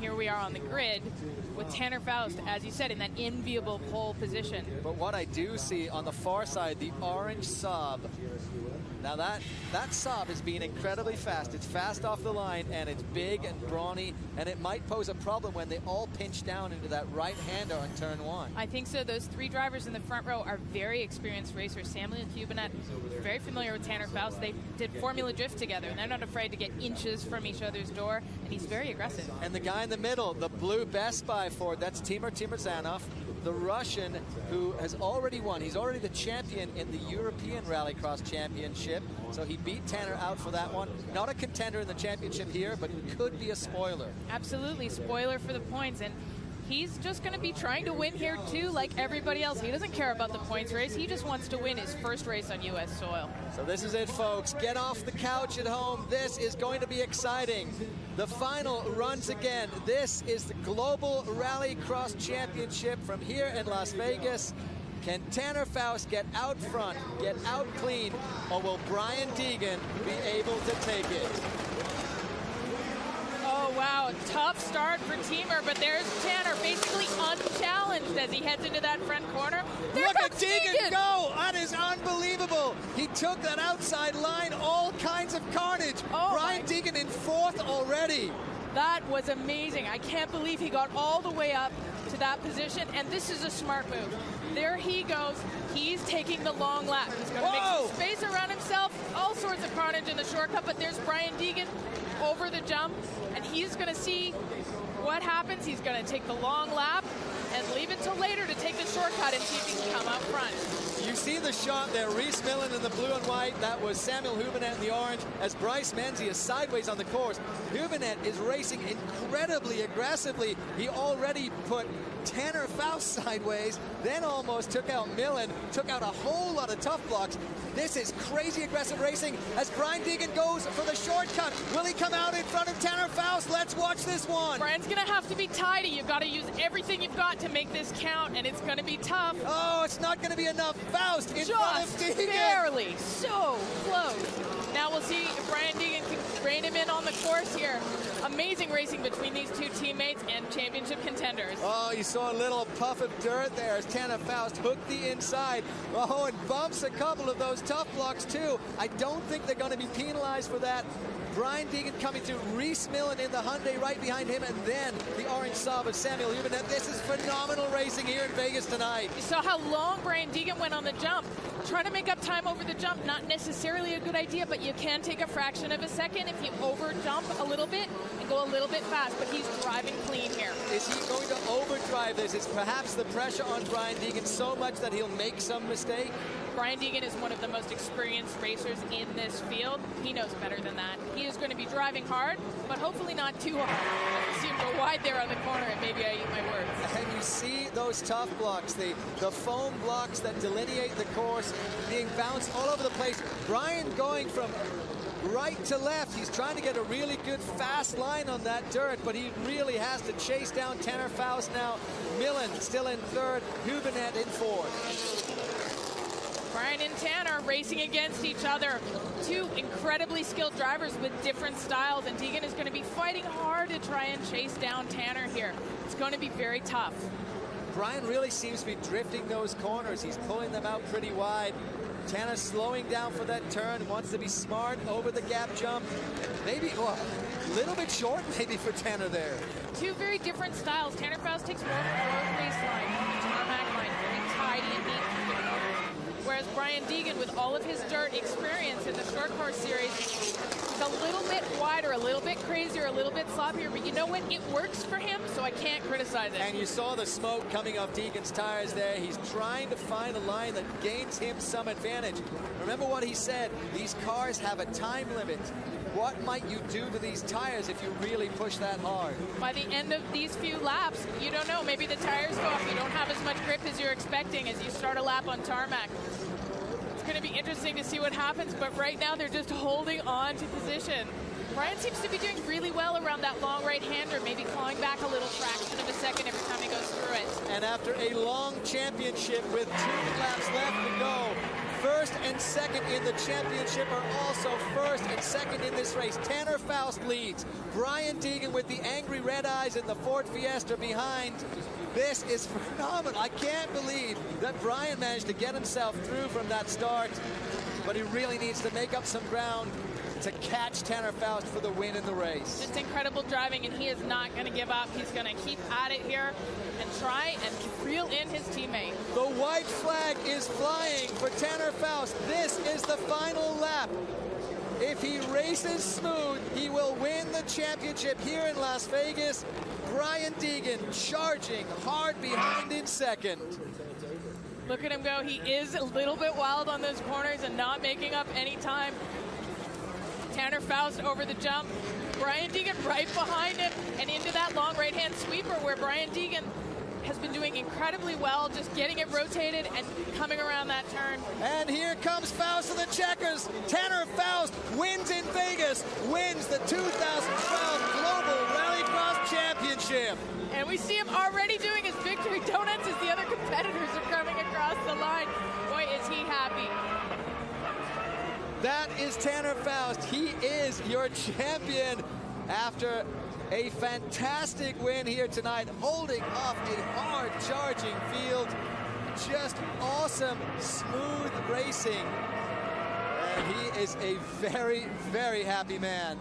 here we are on the grid with Tanner Foust, as you said, in that enviable pole position. But what I do see on the far side, the orange Saab. Now that Saab is being incredibly fast. It's fast off the line, and it's big and brawny, and it might pose a problem when they all pinch down into that right-hander on turn 1. I think so. Those 3 drivers in the front row are very experienced racers. Samuel Hubenet, very familiar with Tanner Foust. They did Formula Drift together, and they're not afraid to get inches from each other's door, and he's very aggressive. And the guy in the middle, the blue Best Buy Ford, that's Timur Timrzanov, the Russian who has already won. He's already the champion in the European Rallycross Championship, so he beat Tanner out for that one. Not a contender in the championship here, but could be a spoiler. Absolutely, spoiler for the points, and he's just going to be trying to win here too, like everybody else. He doesn't care about the points race. He just wants to win his first race on U.S. soil. So this is it, folks. Get off the couch at home. This is going to be exciting. The final runs again. This is the Global Rallycross Championship from here in Las Vegas. Can Tanner Foust get out front, get out clean, or will Brian Deegan be able to take it? Oh, wow. Tough start for Timur, but there's Tanner basically unchallenged as he heads into that front corner. There Look at comes Deegan go! That is unbelievable. He took that outside line, all kinds of carnage. Oh, Brian Deegan in 4th already. That was amazing. I can't believe he got all the way up to that position, and this is a smart move. There he goes. He's taking the long lap. He's going to make some space around himself. All sorts of carnage in the shortcut, but there's Brian Deegan over the jump, and he's going to see what happens. He's going to take the long lap and leave it till later to take the shortcut and see if he can come out front. You see the shot there, Reese Millen in the blue and white. That was Samuel Hubenet in the orange, as Bryce Menzie is sideways on the course. Hubenet is racing incredibly aggressively. He already put Tanner Foust sideways, then almost took out Millen, took out a whole lot of tough blocks. This is crazy aggressive racing as Brian Deegan goes for the shortcut. Will he come out in front of Tanner Foust? Let's watch this one. Brian's going to have to be tidy. You've got to use everything you've got to make this count, and it's going to be tough. Oh, it's not going to be enough. Foust in front of Deegan. Barely. So close. Now we'll see if Brian Deegan can rein him in on the course here. Amazing racing between these two teammates and championship contenders. Oh, you saw a little puff of dirt there as Tanner Foust hooked the inside. Oh, and bumps a couple of those tough blocks too. I don't think they're going to be penalized for that. Brian Deegan coming through, Reese Millen in the Hyundai right behind him, and then the orange Saab of Samuel Hubenet. This is phenomenal racing here in Vegas tonight. You saw how long Brian Deegan went on the jump. Trying to make up time over the jump, not necessarily a good idea, but you can take a fraction of a second if you over jump a little bit and go a little bit fast, but he's driving clean here. Is he going to overdrive this? Is perhaps the pressure on Brian Deegan so much that he'll make some mistake? Brian Deegan is one of the most experienced racers in this field. He knows better than that. He is going to be driving hard, but hopefully not too hard. I see him go wide there on the corner, and maybe I eat my words. And you see those tough blocks, the foam blocks that delineate the course being bounced all over the place. Brian going from right to left. He's trying to get a really good fast line on that dirt, but he really has to chase down Tanner Foust now. Millen still in 3rd, Hubenet in 4th. Brian and Tanner racing against each other. Two incredibly skilled drivers with different styles, and Deegan is going to be fighting hard to try and chase down Tanner here. It's going to be very tough. Brian really seems to be drifting those corners. He's pulling them out pretty wide. Tanner slowing down for that turn, wants to be smart over the gap jump. Maybe, a little bit short maybe for Tanner there. Two very different styles. Tanner Foust takes more of the road race line, the tarmac line, very tidy and neat. Whereas Brian Deegan, with all of his dirt experience in the short course series, is a little bit wider, a little bit crazier, a little bit sloppier, but you know what? It works for him, so I can't criticize it. And you saw the smoke coming off Deegan's tires there. He's trying to find a line that gains him some advantage. Remember what he said, these cars have a time limit. What might you do to these tires if you really push that hard? By the end of these few laps, you don't know, maybe the tires go off. You don't have as much grip as you're expecting as you start a lap on tarmac. It's going to be interesting to see what happens, but right now they're just holding on to position. Brian seems to be doing really well around that long right-hander, maybe clawing back a little fraction of a second every time he goes through it. And after a long championship with 2 laps left to go, first and second in the championship are also first and second in this race. Tanner Foust leads. Brian Deegan with the angry red eyes in the Ford Fiesta behind. This is phenomenal. I can't believe that Brian managed to get himself through from that start, but he really needs to make up some ground to catch Tanner Foust for the win in the race. Just incredible driving, and he is not going to give up. He's going to keep at it here and try and reel in his teammate. The white flag is flying for Tanner Foust. This is the final lap. If he races smooth, he will win the championship here in Las Vegas. Brian Deegan charging hard behind in second. Look at him go. He is a little bit wild on those corners and not making up any time. Tanner Foust over the jump. Brian Deegan right behind him and into that long right-hand sweeper where Brian Deegan has been doing incredibly well, just getting it rotated and coming around that turn. And here comes Foust in the checkers. Tanner Foust wins in Vegas, wins the 2012 Global Rallycross Championship. And we see him already doing his victory donuts as the other competitors are coming across the line. Boy, is he happy. That is Tanner Foust. He is your champion after a fantastic win here tonight, holding off a hard charging field. Just awesome, smooth racing. And he is a very, very happy man.